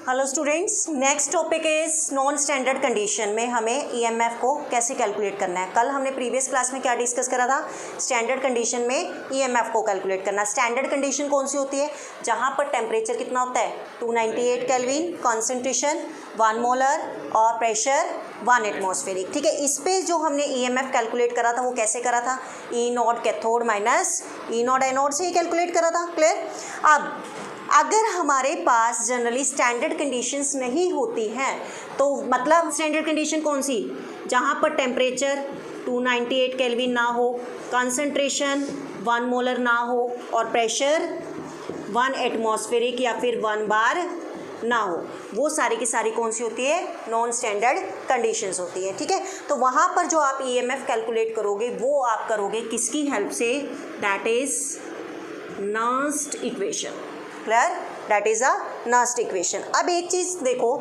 Hello students, next topic is non standard condition में हमें EMF को कैसे कैलकुलेट करना है। कल हमने प्रीवियस क्लास में क्या डिस्कस करा था, स्टैंडर्ड कंडीशन में ईएमएफ को कैलकुलेट करना। स्टैंडर्ड कंडीशन कौन सी होती है, जहां पर टेम्परेचर कितना होता है 298 केल्विन, कॉन्सेंट्रेशन 1 मोलर और प्रेशर 1 एटमॉस्फेरिक। ठीक है, इस पे जो हमने ईएमएफ कैलकुलेट करा था वो कैसे करा था, E naught cathode minus E naught anode से ही कैलकुलेट करा था। क्लियर। अब अगर हमारे पास जनरली स्टैंडर्ड कंडीशंस नहीं होती हैं तो मतलब स्टैंडर्ड कंडीशन कौन सी, जहाँ पर टेम्परेचर 298 केल्विन ना हो, कंसंट्रेशन 1 मोलर ना हो और प्रेशर 1 एटमॉस्फेरिक या फिर 1 बार ना हो, वो सारी की सारी कौन सी होती है, नॉन स्टैंडर्ड कंडीशंस होती है। ठीक है, तो वहाँ पर जो आप ईएमएफ कैलकुलेट करोगे वो आप करोगे किसकी हेल्प से, that is Nernst equation. Clear, that is a Nernst equation. अब एक चीज़ देखो,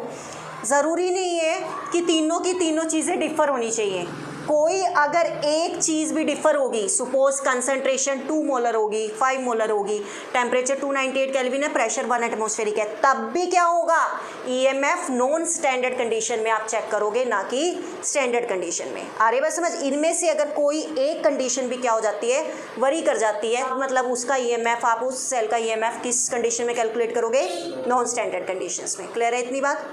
ज़रूरी नहीं है कि तीनों की तीनों चीज़ें डिफ़र होनी चाहिए। कोई अगर एक चीज़ भी डिफ़र होगी, सपोज कंसंट्रेशन 2 मोलर होगी, 5 मोलर होगी, टेम्परेचर 298 केल्विन है, प्रेशर 1 एटमॉस्फेरिक है, तब भी क्या होगा, ईएमएफ नॉन स्टैंडर्ड कंडीशन में आप चेक करोगे, ना कि स्टैंडर्ड कंडीशन में। आ रही बात समझ। इनमें से अगर कोई एक कंडीशन भी क्या हो जाती है, वरी कर जाती है, मतलब उसका ईएमएफ, आप उस सेल का ईएमएफ किस कंडीशन में कैलकुलेट करोगे, नॉन स्टैंडर्ड कंडीशंस में। क्लियर है इतनी बात।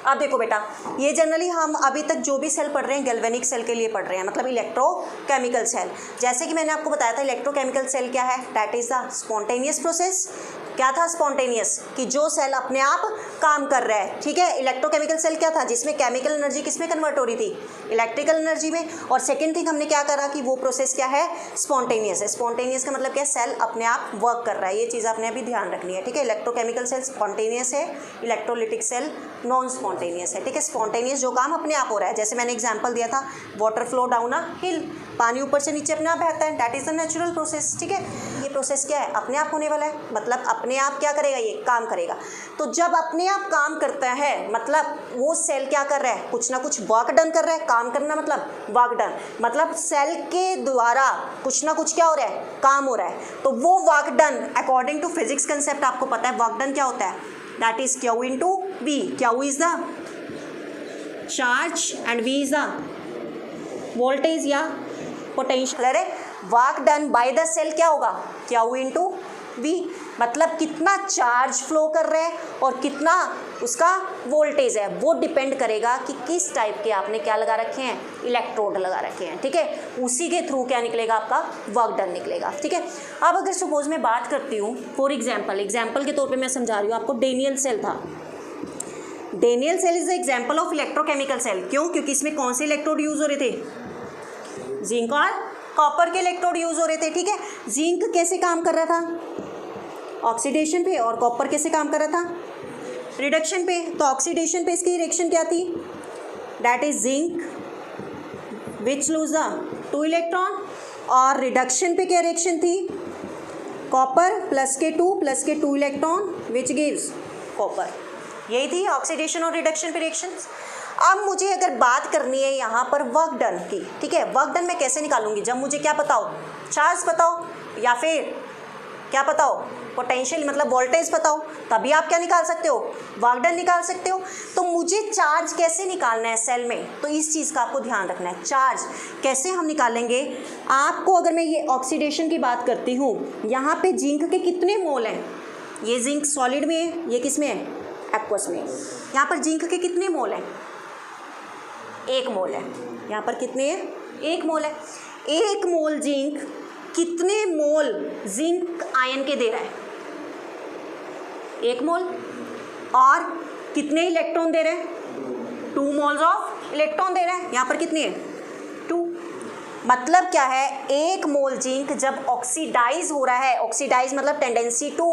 अब देखो बेटा, ये जनरली हम अभी तक जो भी सेल पढ़ रहे हैं गैल्वेनिक सेल के लिए पढ़ रहे हैं, मतलब इलेक्ट्रोकेमिकल सेल। जैसे कि मैंने आपको बताया था इलेक्ट्रोकेमिकल सेल क्या है, that is the spontaneous process. क्या था स्पॉन्टेनियस, कि जो सेल अपने आप काम कर रहा है। ठीक है, इलेक्ट्रोकेमिकल सेल क्या था, जिसमें केमिकल एनर्जी किस में कन्वर्ट हो रही थी, इलेक्ट्रिकल एनर्जी में। और सेकेंड थिंग हमने क्या करा कि वो प्रोसेस क्या है, स्पॉन्टेनियस है। स्पॉन्टेनियस का मतलब क्या, सेल अपने आप वर्क कर रहा है। ये चीज़ आपने अभी ध्यान रखनी है। ठीक है, इलेक्ट्रोकेमिकल सेल स्पॉन्टेनियस है, इलेक्ट्रोलिटिक सेल नॉन स्पॉन्टेनियस है। ठीक है, स्पॉन्टेनियस जो काम अपने आप हो रहा है, जैसे मैंने एग्जाम्पल दिया था, वाटर फ्लो डाउन अ हिल, पानी ऊपर से नीचे अपने आप बहता है, that is the natural process. ठीक है, ये प्रोसेस क्या है, अपने आप होने वाला है, मतलब अपने आप क्या करेगा, ये काम करेगा। तो जब अपने आप काम करता है मतलब वो सेल क्या कर रहा है, कुछ ना कुछ वर्क डन कर रहा है। काम करना मतलब वर्क डन, मतलब सेल के द्वारा कुछ ना कुछ क्या हो रहा है, काम हो रहा है। तो वो work done according to physics concept आपको पता है, वर्क डन क्या होता है, that is Q into V। Q is the charge and V is the voltage या पोटेंशियल। अरे work done by the cell क्या होगा, Q इंटू V, मतलब कितना चार्ज फ्लो कर रहा है और कितना उसका वोल्टेज है, वो डिपेंड करेगा कि किस टाइप के आपने क्या लगा रखे हैं, इलेक्ट्रोड लगा रखे हैं। ठीक है, उसी के थ्रू क्या निकलेगा, आपका वर्क डन निकलेगा। ठीक है, अब अगर सपोज मैं बात करती हूँ फॉर एग्जाम्पल के तौर पे मैं समझा रही हूँ आपको, डेनियल सेल था। Daniell cell is the example of electrochemical cell. क्यों, क्योंकि इसमें कौन से इलेक्ट्रोड यूज हो रहे थे, जिंक और कॉपर के इलेक्ट्रोड यूज हो रहे थे। ठीक है, जिंक कैसे काम कर रहा था, ऑक्सीडेशन पे, और कॉपर कैसे काम कर रहा था, रिडक्शन पे। तो ऑक्सीडेशन पे इसकी रिएक्शन क्या थी, that is zinc which lose the 2 electron, और रिडक्शन पे क्या रिएक्शन थी, कॉपर प्लस के 2 इलेक्ट्रॉन विच गिव्स कॉपर। यही थी ऑक्सीडेशन और रिडक्शन पे रिएक्शंस। अब मुझे अगर बात करनी है यहाँ पर वर्क डन की, ठीक है, वर्क डन मैं कैसे निकालूंगी, जब मुझे क्या पता हो, चार्ज पता हो या फिर क्या पता हो, पोटेंशियल मतलब वोल्टेज पता हो, तभी आप क्या निकाल सकते हो, वर्क डन निकाल सकते हो। तो मुझे चार्ज कैसे निकालना है सेल में, तो इस चीज़ का आपको ध्यान रखना है। चार्ज कैसे हम निकालेंगे, आपको अगर मैं ये ऑक्सीडेशन की बात करती हूँ, यहाँ पे जिंक के कितने मोल हैं, ये जिंक सॉलिड में है, ये किस में है, एक्वस में। यहाँ पर जिंक के कितने मोल हैं, 1 मोल है। यहाँ पर कितने हैं, 1 मोल है। 1 मोल जिंक कितने मोल जिंक आयन के दे रहा है, 1 मोल, और कितने इलेक्ट्रॉन दे रहे हैं, 2 मोल्स ऑफ इलेक्ट्रॉन दे रहे हैं। यहाँ पर कितने हैं, 2। मतलब क्या है, 1 मोल जिंक जब ऑक्सीडाइज हो रहा है, ऑक्सीडाइज मतलब tendency to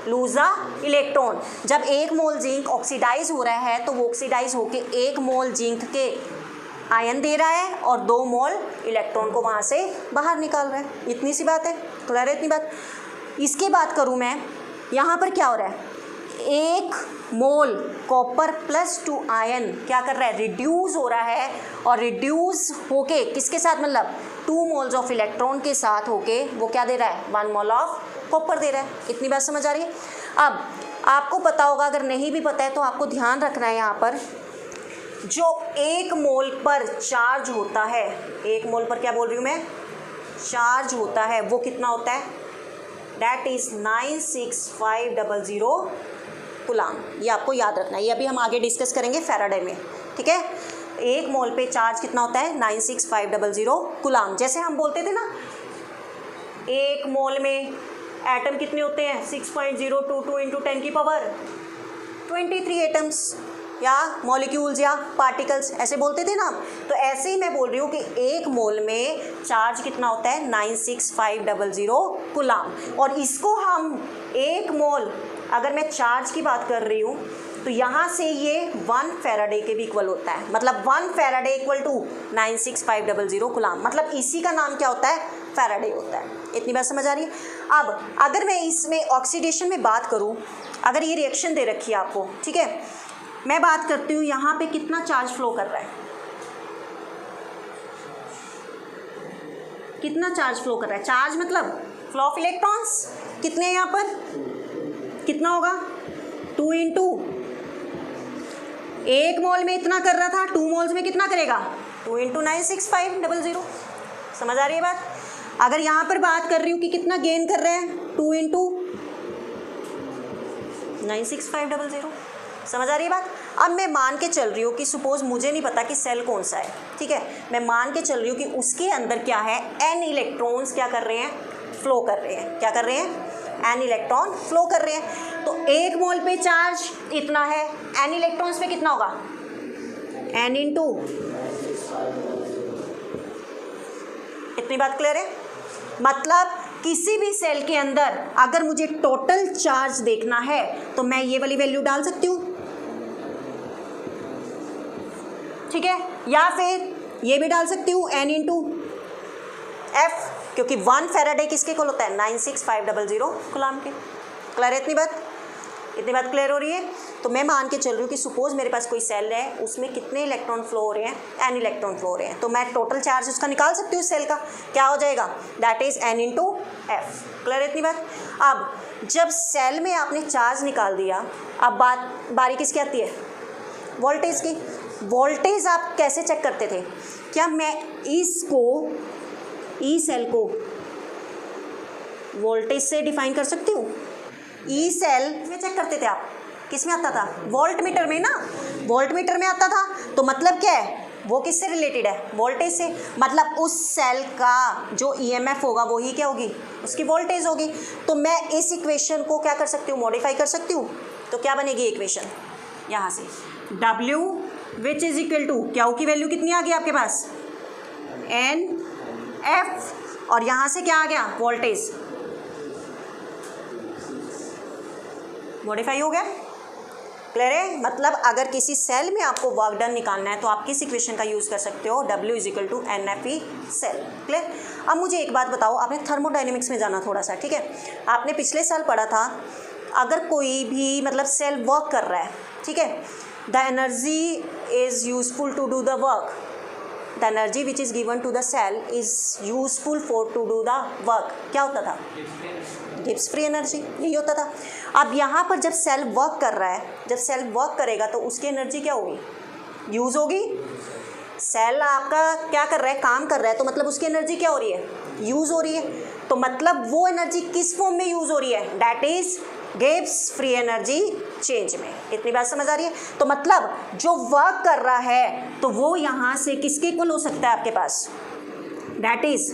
lose a electron, जब 1 मोल जिंक ऑक्सीडाइज हो रहा है तो वो ऑक्सीडाइज होके 1 मोल जिंक के आयन दे रहा है और 2 मोल इलेक्ट्रॉन को वहाँ से बाहर निकाल रहा है। इतनी सी बात है, क्लियर है इतनी बात। इसकी बात करूँ मैं, यहाँ पर क्या हो रहा है, 1 मोल कॉपर प्लस 2 आयन क्या कर रहा है, रिड्यूस हो रहा है, और रिड्यूस होके किसके साथ, मतलब 2 मोल्स ऑफ इलेक्ट्रॉन के साथ होके वो क्या दे रहा है, 1 मोल ऑफ कॉपर दे रहा है। इतनी बात समझ आ रही है। अब आपको पता होगा, अगर नहीं भी पता है तो आपको ध्यान रखना है यहाँ पर, जो 1 मोल पर चार्ज होता है, 1 मोल पर क्या बोल रही हूँ मैं, चार्ज होता है, वो कितना होता है, दैट इज 96500 कूलाम। ये आपको याद रखना है, ये अभी हम आगे डिस्कस करेंगे फैराडे में, ठीक है। 1 मोल पे चार्ज कितना होता है, 96500 कूलाम। जैसे हम बोलते थे ना, 1 मोल में एटम कितने होते हैं, 6.022 इंटू 10 की पावर 23 एटम्स, या मॉलिक्यूल्स या पार्टिकल्स, ऐसे बोलते थे ना। तो ऐसे ही मैं बोल रही हूँ कि 1 मोल में चार्ज कितना होता है, 96500 कूलाम। और इसको हम 1 मोल, अगर मैं चार्ज की बात कर रही हूँ तो यहाँ से ये 1 फैराडे के भी इक्वल होता है, मतलब 1 फैराडे इक्वल टू 96500 कूलाम, मतलब इसी का नाम क्या होता है, फैराडे होता है। इतनी बात समझ आ रही है। अब अगर मैं इसमें ऑक्सीडेशन में बात करूँ, अगर ये रिएक्शन दे रखी है आपको, ठीक है, मैं बात करती हूँ यहाँ पे कितना चार्ज फ्लो कर रहा है, कितना चार्ज फ्लो कर रहा है, चार्ज मतलब फ्लो ऑफ इलेक्ट्रॉन्स, कितने यहाँ पर, कितना होगा, 2 इंटू 1 मोल में इतना कर रहा था, 2 मोल्स में कितना करेगा, 2 इंटू 96500। समझ आ रही है बात। अगर यहाँ पर बात कर रही हूँ कि कितना गेन कर रहे हैं, 2 इंटू 96500। समझ आ रही है बात। अब मैं मान के चल रही हूँ कि सपोज मुझे नहीं पता कि सेल कौन सा है, ठीक है, मैं मान के चल रही हूँ कि उसके अंदर क्या है, n इलेक्ट्रॉन्स क्या कर रहे हैं, फ्लो कर रहे हैं, क्या कर रहे हैं, n इलेक्ट्रॉन फ्लो कर रहे हैं। तो 1 मोल पे चार्ज इतना है, n इलेक्ट्रॉन्स पे कितना होगा, n इंटू, इतनी बात क्लियर है। मतलब किसी भी सेल के अंदर अगर मुझे टोटल चार्ज देखना है तो मैं ये वाली वैल्यू डाल सकती हूँ, ठीक है, या फिर ये भी डाल सकती हूँ n इंटू एफ, क्योंकि 1 फैराडे किसके इक्वल होता है, 96500 कूलाम के। क्लियर है इतनी बात, इतनी बात क्लियर हो रही है। तो मैं मान के चल रही हूँ कि सपोज मेरे पास कोई सेल है, उसमें कितने इलेक्ट्रॉन फ्लो हो रहे हैं, n इलेक्ट्रॉन फ्लो हो रहे हैं, तो मैं टोटल चार्ज उसका निकाल सकती हूँ सेल का, क्या हो जाएगा, that is n into F. Clear है इतनी बात। अब जब सेल में आपने चार्ज निकाल दिया, अब बारी किसकी आती है, वोल्टेज की। वोल्टेज आप कैसे चेक करते थे, क्या मैं इसको, ई सेल को वोल्टेज से डिफाइन कर सकती हूँ। ई सेल में चेक करते थे आप, किस में आता था, वोल्ट मीटर में ना, वोल्ट मीटर में आता था। तो मतलब क्या है, वो किससे रिलेटेड है, वोल्टेज से। मतलब उस सेल का जो ईएमएफ होगा वही क्या होगी, उसकी वोल्टेज होगी। तो मैं इस इक्वेशन को क्या कर सकती हूँ, मॉडिफाई कर सकती हूँ। तो क्या बनेगी इक्वेशन, यहाँ से W which is equal to, क्या की वैल्यू कितनी आ गई आपके पास, N F, और यहाँ से क्या आ गया, वोल्टेज, मॉडिफाई हो गया। क्लियर है। मतलब अगर किसी सेल में आपको वर्क डन निकालना है तो आप किस इक्वेशन का यूज़ कर सकते हो, W is equal to NFE cell. Clear. अब मुझे एक बात बताओ, आपने थर्मोडाइनमिक्स में जाना थोड़ा सा, ठीक है। आपने पिछले साल पढ़ा था, अगर कोई भी मतलब सेल वर्क कर रहा है, ठीक है, the energy is useful to do the work, the energy which is given to the cell is useful for to do the work, क्या होता था, गिब्स फ्री एनर्जी, यही होता था। अब यहाँ पर जब सेल वर्क कर रहा है, जब सेल वर्क करेगा तो उसकी एनर्जी क्या होगी, यूज़ होगी। सेल आपका क्या कर रहा है, काम कर रहा है, तो मतलब उसकी एनर्जी क्या हो रही है, यूज़ हो रही है। तो मतलब वो एनर्जी किस फॉर्म में यूज़ हो रही है, that is Gibbs free energy change में। इतनी बात समझ आ रही है। तो मतलब जो वर्क कर रहा है तो वो यहाँ से किसके इक्वल हो सकता है आपके पास, that is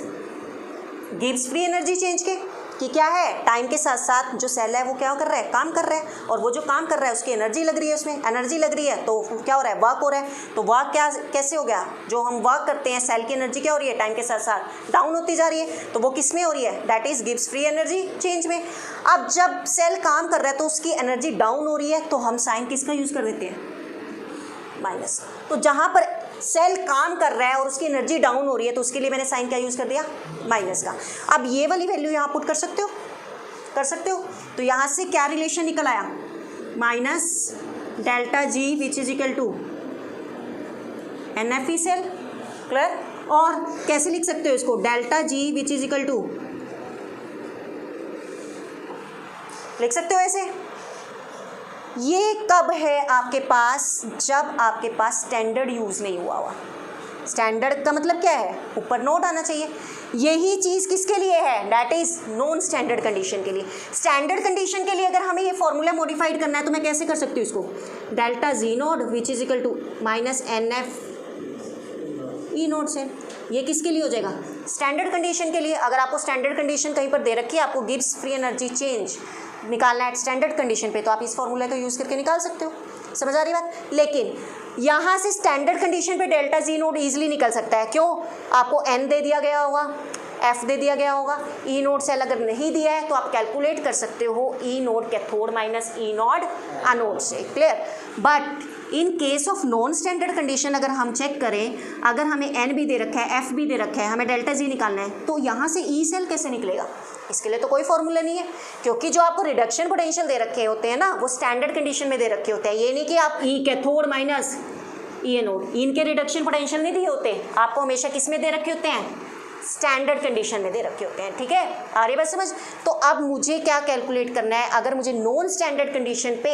Gibbs free energy change के, कि क्या है, टाइम के साथ साथ जो सेल है वो क्या कर रहा है, काम कर रहा है, और वो जो काम कर रहा है उसकी एनर्जी लग रही है, उसमें एनर्जी लग रही है, तो क्या हो रहा है, वर्क हो रहा है। तो वर्क क्या कैसे हो गया, जो हम वर्क करते हैं सेल की एनर्जी क्या हो रही है, टाइम के साथ साथ डाउन होती जा रही है, तो वो किस में हो रही है, that is Gibbs free energy change में। अब जब सेल काम कर रहा है तो उसकी एनर्जी डाउन हो रही है, तो हम साइन किसका यूज़ कर देते हैं, माइनस। तो जहाँ पर सेल काम कर रहा है और उसकी एनर्जी डाउन हो रही है तो उसके लिए मैंने साइन क्या यूज़ कर दिया, माइनस का। अब ये वाली वैल्यू यहाँ पुट कर सकते हो, कर सकते हो। तो यहाँ से क्या रिलेशन निकल आया, minus delta G which is equal to NFE cell. Clear. और कैसे लिख सकते हो इसको, delta G which is equal to, लिख सकते हो ऐसे, ये कब है आपके पास, जब आपके पास स्टैंडर्ड यूज़ नहीं हुआ हुआ। स्टैंडर्ड का मतलब क्या है, ऊपर नोट आना चाहिए। यही चीज़ किसके लिए है, that is non standard condition के लिए। स्टैंडर्ड कंडीशन के लिए अगर हमें ये फॉर्मूला मॉडिफाइड करना है तो मैं कैसे कर सकती हूँ इसको, delta G naught which is equal to minus N F E naught से। ये किसके लिए हो जाएगा, स्टैंडर्ड कंडीशन के लिए। अगर आपको स्टैंडर्ड कंडीशन कहीं पर दे रखी है, आपको गिब्स फ्री एनर्जी चेंज निकालना है स्टैंडर्ड कंडीशन पे, तो आप इस फॉर्मूला को यूज़ करके निकाल सकते हो। समझ आ रही बात। लेकिन यहाँ से स्टैंडर्ड कंडीशन पे डेल्टा जी नोट ईजिली निकल सकता है। क्यों, आपको एन दे दिया गया होगा, एफ दे दिया गया होगा, ई नोट सेल अगर नहीं दिया है तो आप कैलकुलेट कर सकते हो ई naught cathode minus E naught anode से। Clear. But in case of non standard condition अगर हम चेक करें, अगर हमें एन भी दे रखा है, एफ भी दे रखा है, हमें डेल्टा जी निकालना है, तो यहाँ से ई सेल कैसे निकलेगा, इसके लिए तो कोई फॉर्मूला नहीं है। क्योंकि जो आपको रिडक्शन पोटेंशियल दे रखे होते हैं ना, वो स्टैंडर्ड कंडीशन में दे रखे होते हैं। ये नहीं कि आप ई कैथोड माइनस ई एनोड, इनके रिडक्शन पोटेंशियल नहीं दिए होते, आपको हमेशा किस में दे रखे होते हैं, स्टैंडर्ड कंडीशन में दे रखे होते हैं। ठीक है, आ रही बात समझ। तो अब मुझे क्या कैलकुलेट करना है, अगर मुझे नॉन स्टैंडर्ड कंडीशन पे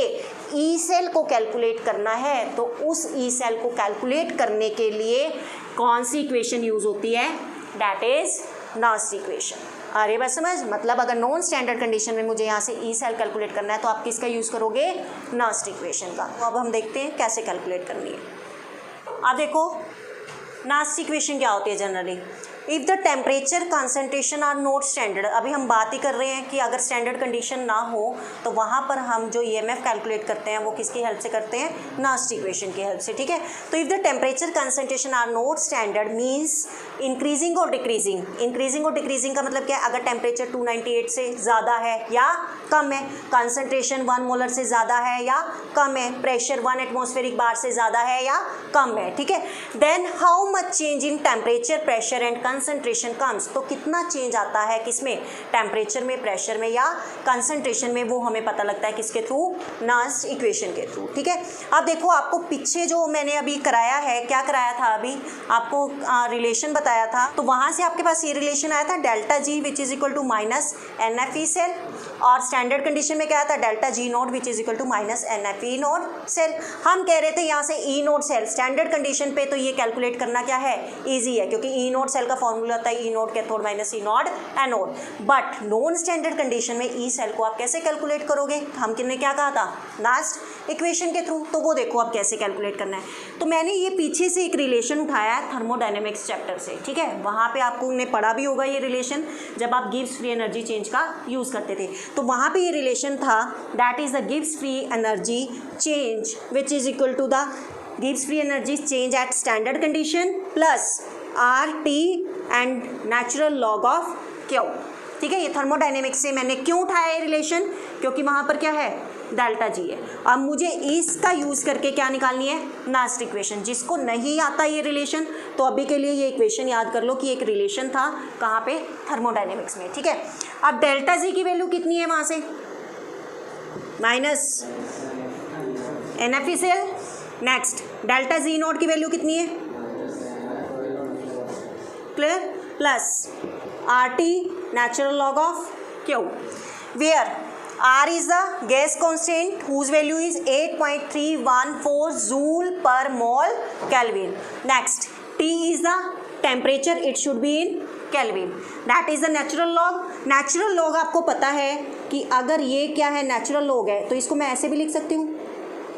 ई सेल को कैलकुलेट करना है, तो उस ई सेल को कैलकुलेट करने के लिए कौन सी इक्वेशन यूज़ होती है, दैट इज नास्ट इक्वेशन। आ रही बात समझ। मतलब अगर नॉन स्टैंडर्ड कंडीशन में मुझे यहाँ से ई सेल कैलकुलेट करना है तो आप किसका यूज़ करोगे, नास्ट इक्वेशन का। तो अब हम देखते हैं कैसे कैलकुलेट करनी है। अब देखो नास्ट इक्वेशन क्या होती है generally, if the temperature concentration are not standard. अभी हम बात ही कर रहे हैं कि अगर स्टैंडर्ड कंडीशन ना हो तो वहाँ पर हम जो ईएमएफ कैलकुलेट करते हैं वो किसकी हेल्प से करते हैं, नास्ट इक्वेशन की हेल्प से। ठीक है, तो if the temperature concentration are not standard means increasing और डिक्रीजिंग। इंक्रीजिंग और डिक्रीजिंग का मतलब क्या है, अगर टेम्परेचर 298 से ज़्यादा है या कम है, कंसंट्रेशन 1 मोलर से ज़्यादा है या कम है, प्रेशर 1 एटमॉस्फेरिक बार से ज़्यादा है या कम है। ठीक है, then how much change in temperature, pressure and concentration comes. तो कितना चेंज आता है किसमें, टेम्परेचर में, प्रेशर में या कंसंट्रेशन में, वो हमें पता लगता है किसके थ्रू, नास्ट इक्वेशन के थ्रू। ठीक है, अब देखो आपको पीछे जो मैंने अभी कराया है, क्या कराया था अभी आपको रिलेशन बताया था, तो वहाँ से आपके पास ये रिलेशन आया था delta G which is equal to minus N F E cell, और स्टैंडर्ड कंडीशन में क्या आया था, delta G naught which is equal to minus N F E naught cell. हम कह रहे थे यहाँ से E naught cell standard condition पे, तो ये कैलकुलेट करना क्या है, ईजी है, क्योंकि ई नोट सेल का फॉर्मूला होता है E naught cathode minus E naught anode. But non standard condition में ई सेल को आप कैसे कैलकुलेट करोगे, हम किसने क्या कहा था, नास्ट इक्वेशन के थ्रू। तो वो देखो आप कैसे कैलकुलेट करना है। तो मैंने ये पीछे से एक रिलेशन उठाया है थर्मोडायनेमिक्स चैप्टर से। ठीक है, वहाँ पे आपको ने पढ़ा भी होगा ये रिलेशन, जब आप गिब्स फ्री एनर्जी चेंज का यूज़ करते थे, तो वहाँ पे ये रिलेशन था, that is the Gibbs free energy change which is equal to the Gibbs free energy change at standard condition plus R T and natural log of Q. ठीक है, ये थर्मोडायनेमिक्स से मैंने क्यों उठाया ये रिलेशन, क्योंकि वहाँ पर क्या है, डेल्टा जी है। अब मुझे इसका यूज़ करके क्या निकालनी है, नास्ट इक्वेशन। जिसको नहीं आता ये रिलेशन, तो अभी के लिए ये इक्वेशन याद कर लो कि एक रिलेशन था कहाँ पे, थर्मोडायनेमिक्स में। ठीक है, अब डेल्टा जी की वैल्यू कितनी है वहाँ से, minus N F E cell. Next delta G naught की वैल्यू कितनी है, clear, plus R T natural log of Q, where R is the gas constant whose value is 8.314 joule per mole Kelvin. Next, T is the temperature, it should be in Kelvin. That is the natural log. Natural log आपको पता है कि अगर ये क्या है, natural log है, तो इसको मैं ऐसे भी लिख सकती हूँ,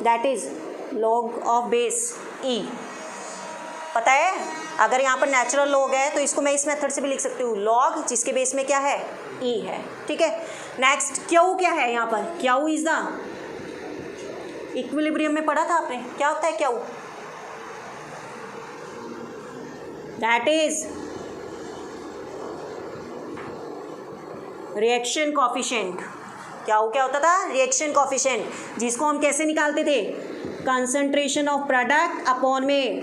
that is log of base E. पता है, अगर यहाँ पर नेचुरल लॉग है तो इसको मैं इस मेथड से भी लिख सकती हूँ, लॉग जिसके बेस में क्या है, ई है। ठीक है, नेक्स्ट क्यू क्या है, यहाँ पर क्यू इज द इक्विलिब्रियम में पढ़ा था आपने, क्या होता है Q, that is reaction coefficient. क्या होता था, रिएक्शन कोफिशिएंट, जिसको हम कैसे निकालते थे, कंसंट्रेशन ऑफ प्रोडक्ट अपॉन में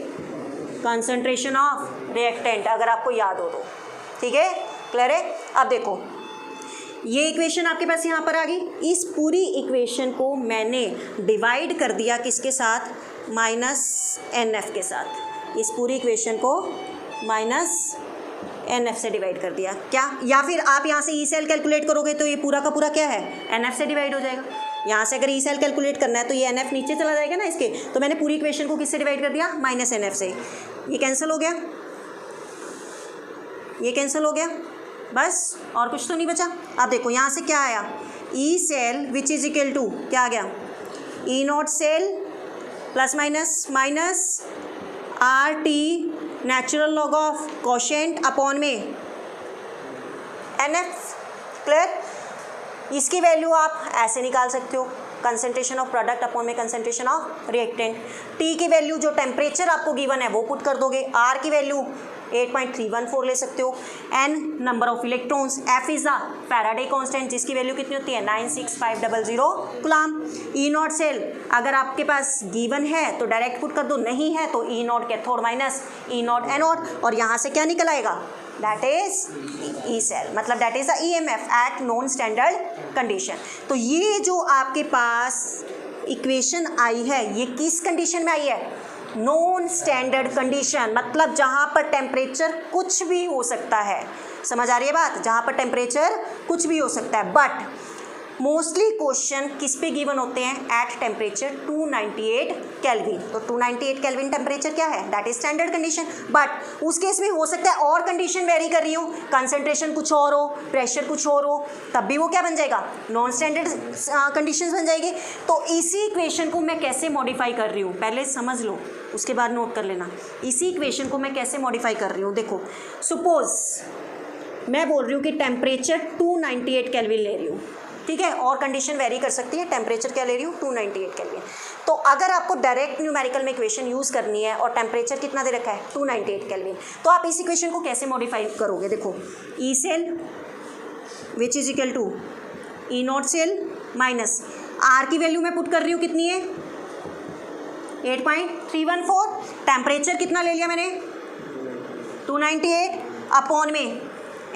कंसंट्रेशन ऑफ रिएक्टेंट, अगर आपको याद हो तो। ठीक है, क्लियर है। अब देखो ये इक्वेशन आपके पास यहाँ पर आ गई। इस पूरी इक्वेशन को मैंने डिवाइड कर दिया किसके साथ, माइनस एन एफ के साथ। इस पूरी इक्वेशन को माइनस एन एफ से डिवाइड कर दिया, क्या, या फिर आप यहाँ से ई सेल कैलकुलेट करोगे तो ये पूरा का पूरा क्या है, एन एफ से डिवाइड हो जाएगा। यहाँ से अगर ई सेल कैलकुलेट करना है तो ये NF नीचे चला जाएगा ना इसके, तो मैंने पूरी इक्वेशन को किससे डिवाइड कर दिया, -NF से। ये कैंसिल हो गया, ये कैंसिल हो गया, बस और कुछ तो नहीं बचा। अब देखो यहाँ से क्या आया, E cell which is equal to क्या आ गया, E naught cell plus minus RT natural log of quotient upon में NF। क्लियर? इसकी वैल्यू आप ऐसे निकाल सकते हो, कंसंट्रेशन ऑफ प्रोडक्ट अपॉन में कंसंट्रेशन ऑफ रिएक्टेंट। T की वैल्यू जो टेम्परेचर आपको गिवन है वो पुट कर दोगे, R की वैल्यू 8.314 ले सकते हो, N number of electrons, F is the Faraday constant जिसकी वैल्यू कितनी होती है 96500 कूलम। E नॉट सेल अगर आपके पास गिवन है तो डायरेक्ट पुट कर दो, नहीं है तो E naught cathode minus E naught anode, और यहाँ से क्या निकल आएगा, दैट इज ई सेल, मतलब that is the EMF at non standard condition. तो ये जो आपके पास इक्वेशन आई है ये किस कंडीशन में आई है, नॉन स्टैंडर्ड कंडीशन, मतलब जहाँ पर टेम्परेचर कुछ भी हो सकता है। समझ आ रही है बात, जहाँ पर टेम्परेचर कुछ भी हो सकता है, बट मोस्टली क्वेश्चन किस पे गिवन होते हैं, एट टेम्परेचर 298 केल्विन। तो 298 केल्विन टेम्परेचर क्या है, that is standard condition. But उस केस में हो सकता है और कंडीशन वेरी कर रही हो, कंसंट्रेशन कुछ और हो, प्रेशर कुछ और हो, तब भी वो क्या बन जाएगा, नॉन स्टैंडर्ड कंडीशंस बन जाएगी। तो इसी इक्वेशन को मैं कैसे मॉडिफाई कर रही हूँ पहले समझ लो, उसके बाद नोट कर लेना। इसी इक्वेशन को मैं कैसे मॉडिफाई कर रही हूँ, देखो सपोज मैं बोल रही हूँ कि टेम्परेचर 298 केल्विन ले रही हूँ, ठीक है, और कंडीशन वेरी कर सकती है, टेम्परेचर क्या ले रही हूँ 298 केल्विन। तो अगर आपको डायरेक्ट न्यूमेरिकल में इक्वेशन यूज़ करनी है और टेम्परेचर कितना दे रखा है 298 केल्विन, तो आप इस इक्वेशन को कैसे मॉडिफाई करोगे, देखो E cell which is equal to E naught cell minus R की वैल्यू मैं पुट कर रही हूँ कितनी है 8.314, टेम्परेचर कितना ले लिया मैंने 298 अपॉन में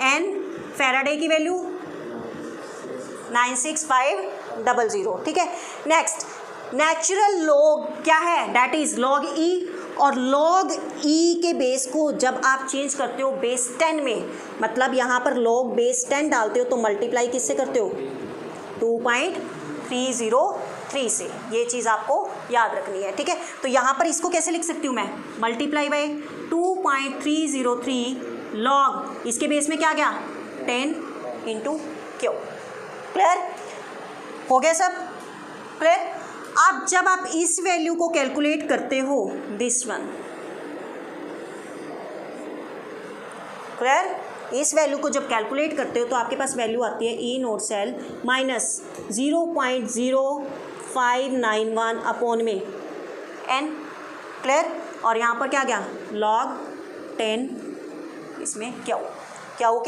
N फैराडे की वैल्यू 96500, ठीक है। नेक्स्ट नेचुरल लॉग क्या है, दैट इज लॉग E, और लॉग E के बेस को जब आप चेंज करते हो बेस 10 में, मतलब यहाँ पर लॉग बेस 10 डालते हो तो मल्टीप्लाई किससे करते हो 2.303 से, ये चीज़ आपको याद रखनी है, ठीक है। तो यहाँ पर इसको कैसे लिख सकती हूँ मैं, मल्टीप्लाई बाय 2.303 लॉग, इसके बेस में क्या गया 10 इंटू क्यू। क्लियर हो गया सब, क्लियर। अब जब आप इस वैल्यू को कैलकुलेट करते हो, दिस वन, क्लियर, इस वैल्यू को जब कैलकुलेट करते हो तो आपके पास वैल्यू आती है E naught cell minus 0.0591 upon में एन, क्लियर, और यहाँ पर क्या गया लॉग 10, इसमें क्या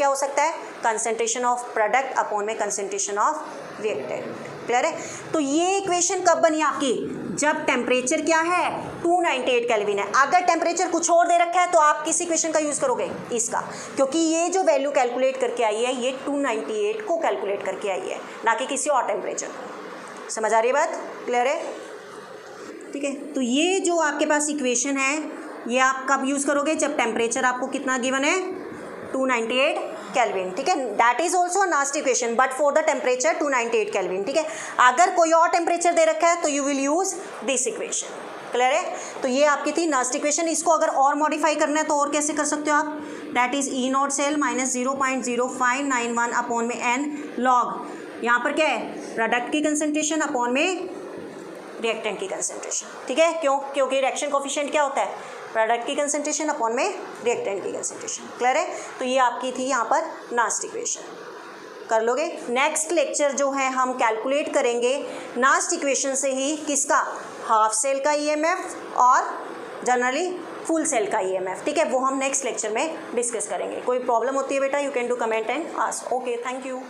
हो सकता है, कंसंट्रेशन ऑफ प्रोडक्ट अपॉन में कंसंट्रेशन ऑफ रिएक्टेंट। क्लियर है। तो ये इक्वेशन कब बनी आपकी, जब टेम्परेचर क्या है 298 केल्विन है। अगर टेम्परेचर कुछ और दे रखा है तो आप किस इक्वेशन का यूज़ करोगे, इसका, क्योंकि ये जो वैल्यू कैलकुलेट करके आई है ये 298 को कैलकुलेट करके आई है, ना कि किसी और टेम्परेचर। समझ आ रही है बात, क्लियर है, ठीक है। तो ये जो आपके पास इक्वेशन है ये आप कब यूज़ करोगे, जब टेम्परेचर आपको कितना गिवन है 298 केल्विन, ठीक है। That is also Nernst equation but for the temperature 298 kelvin, ठीक है। अगर कोई और टेम्परेचर दे रखा है तो you will use this equation. Clear है। तो ये आपकी थी नास्ट इक्वेशन। इसको अगर और मॉडिफाई करना है तो और कैसे कर सकते हो आप, that is E naught cell minus 0.0591 upon में एन लॉग, यहाँ पर क्या है प्रोडक्ट की कंसेंट्रेशन अपॉन में रिएक्टेंट की कंसेंट्रेशन, ठीक है। क्योंकि रिएक्शन कोफिशिएंट क्या होता है, प्रोडक्ट की कंसेंट्रेशन अपॉन में रिएक्टेंट की कंसेंट्रेशन। क्लियर है। तो ये आपकी थी यहाँ पर नास्ट इक्वेशन, कर लोगे। नेक्स्ट लेक्चर जो है हम कैलकुलेट करेंगे नास्ट इक्वेशन से ही, किसका, हाफ सेल का ईएमएफ और जनरली फुल सेल का ईएमएफ, ठीक है। वो हम नेक्स्ट लेक्चर में डिस्कस करेंगे। कोई प्रॉब्लम होती है बेटा, you can do comment and ask. Okay, thank you.